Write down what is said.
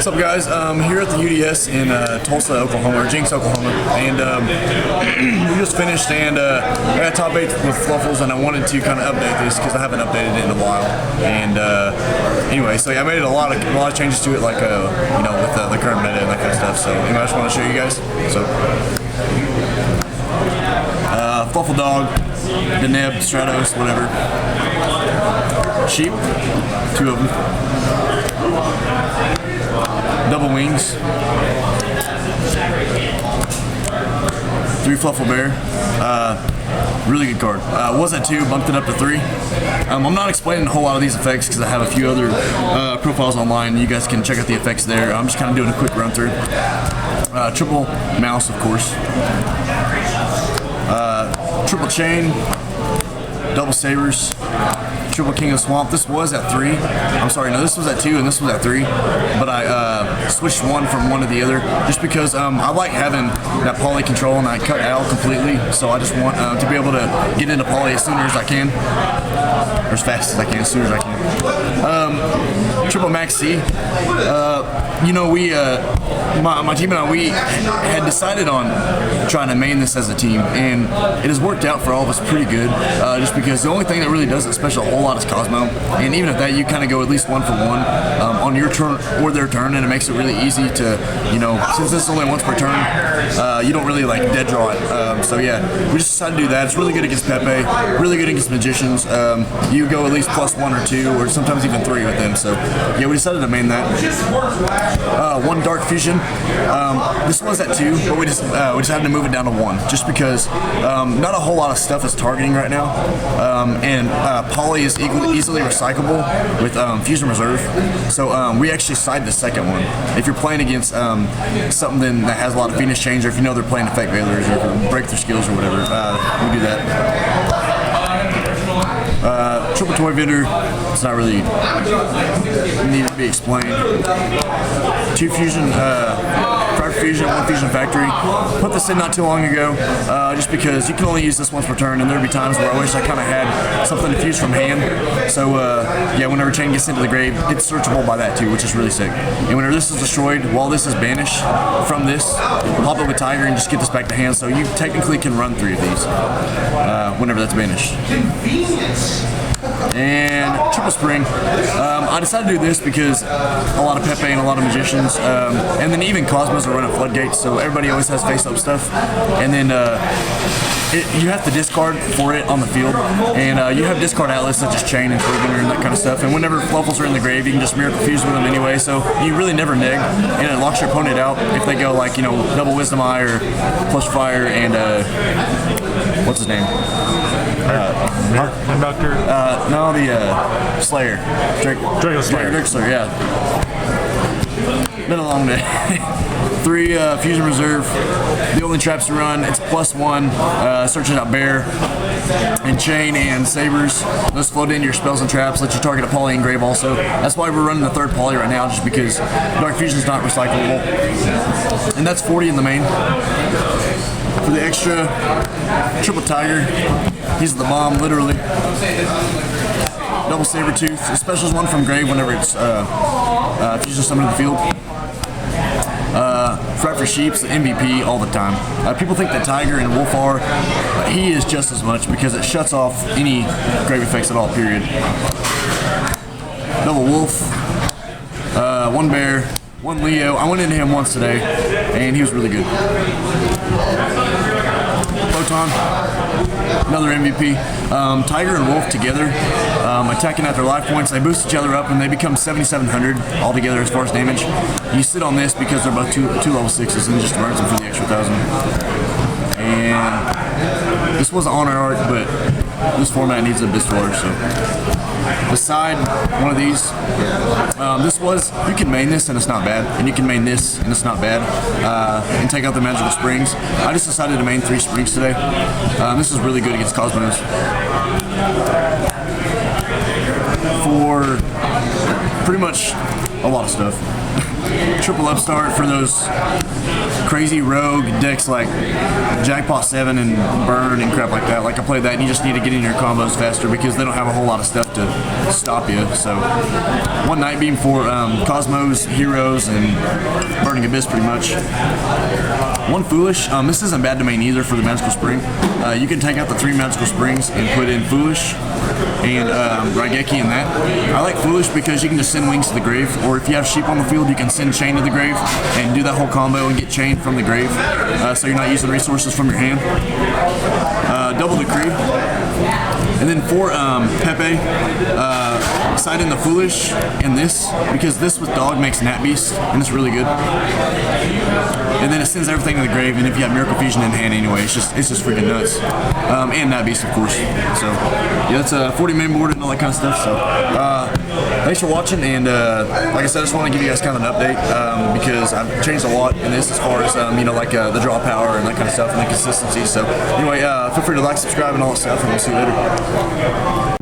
What's up, guys? Here at the UDS in Tulsa, Oklahoma, or JENKS, Oklahoma, and we just finished, and I got top 8 with Fluffals, and I wanted to kind of update this because I haven't updated it in a while. And anyway, so yeah, I made a lot of changes to it, like you know, with the current meta and that kind of stuff. So anyway, I just want to show you guys. So Fluffal dog, Deneb, Stratos, whatever. Sheep, 2 of them. Double wings. 3 Fluffal bear. Really good card. Was at 2, bumped it up to 3. I'm not explaining a whole lot of these effects because I have a few other profiles online. You guys can check out the effects there. I'm just kind of doing a quick run through. Triple mouse, of course. Triple chain. Double sabers. Triple King of Swamp. This was at 3. I'm sorry, no, this was at 2 and this was at 3. But I switched one from one to the other just because I like having that poly control, and I cut out completely. So I just want to be able to get into poly as soon as I can, or as fast as I can, as soon as I can. Triple Max C. You know, my team and I, we had decided on trying to main this as a team, and it has worked out for all of us pretty good. Just because the only thing that really doesn't special a whole lot is Cosmo, and even at that, you kind of go at least 1 for 1 on your turn or their turn, and it makes it really easy to, you know, since this is only once per turn, you don't really like dead draw it. So yeah, we just decided to do that. It's really good against Pepe, really good against Magicians. You go at least +1 or 2, or sometimes even 3 with them. So yeah, we decided to main that. 1 Dark Fusion. This was at 2, but we decided to move it down to 1, just because not a whole lot of stuff is targeting right now, and poly is easily recyclable with Fusion Reserve. So we actually side the second one. If you're playing against something that has a lot of Venus Chains, or if you know they're playing Effect Veilers or Breakthrough Skills or whatever, we do that. Triple Toy Vendor, it's not really needed to be explained. 2 Fusion, 5 Fusion, 1 Fusion Factory. Put this in not too long ago, just because you can only use this once per turn, and there'd be times where I wish I kind of had something to fuse from hand. So yeah, whenever chain gets into the grave, it's searchable by that too, which is really sick. And whenever this is destroyed, while this is banished from this, pop it with Tiger and just get this back to hand, so you technically can run 3 of these whenever that's banished. And Triple Spring. I decided to do this because a lot of Pepe and a lot of Magicians, and then even Cosmos are running Floodgates, so everybody always has face-up stuff. And then you have to discard for it on the field, and you have discard outlets such as Chain and Turbinger and that kind of stuff. And whenever Fluffals are in the grave, you can just Miracle Fuse with them anyway, so you really never neg, and it locks your opponent out if they go like, you know, double Wisdom Eye or Flush Fire and what's his name? Conductor? No, the Slayer. Draco Slayer. Draco Slayer, yeah. Been a long day. 3 Fusion Reserve. The only traps to run, it's +1. Searching out Bear and Chain and Sabers. Those float into your spells and traps, let you target a poly and grave also. That's why we're running the 3rd poly right now, just because Dark Fusion's not recyclable. And that's 40 in the main. For the extra, Triple Tiger. He's the bomb, literally. Double Saber Tooth. The special is 1 from grave whenever it's Fusion summoned to the field. Fret for Sheep's the MVP all the time. People think that Tiger and Wolf are, he is just as much because it shuts off any grave effects at all, period. Double Wolf. 1 Bear. 1 Leo. I went into him once today, and he was really good. Photon, another MVP. Tiger and Wolf together, attacking at their life points. They boost each other up, and they become 7,700 altogether as far as damage. You sit on this because they're both two level 6s, and it just burns them for the extra 1,000. And this wasn't on our art, but this format needs a Bistor, so. Beside one of these, this was, you can main this and it's not bad, and you can main this and it's not bad, and take out the magical springs. I just decided to main 3 springs today. This is really good against Cosmos. For pretty much a lot of stuff. triple upstart for those crazy rogue decks like Jackpot 7 and Burn and crap like that. Like I played that and you just need to get in your combos faster because they don't have a whole lot of stuff to stop you. So one Night Beam for Cosmos, Heroes, and Burning Abyss pretty much. One Foolish. This isn't bad to main either for the Magical Spring. You can take out the 3 Magical Springs and put in Foolish and Raigeki in that. I like Foolish because you can just send Wings to the grave, or if you have Sheep on the field, you can send Chain to the grave and do that whole combo and get Chain from the grave, so you're not using resources from your hand. Double Decree. And then for Pepe, side in the Foolish and this, because this with Dog makes Nat Beast, and it's really good. And then it sends everything to the grave, and if you have Miracle Fusion in hand anyway, it's just freaking nuts. And Nat Beast, of course. So yeah, that's a 40 main board and all that kind of stuff. So thanks for watching, and like I said, I just want to give you guys kind of an update because I've changed a lot in this as far as you know, like the draw power and that kind of stuff and the consistency. So anyway, feel free to like, subscribe, and all that stuff, and we'll see you later.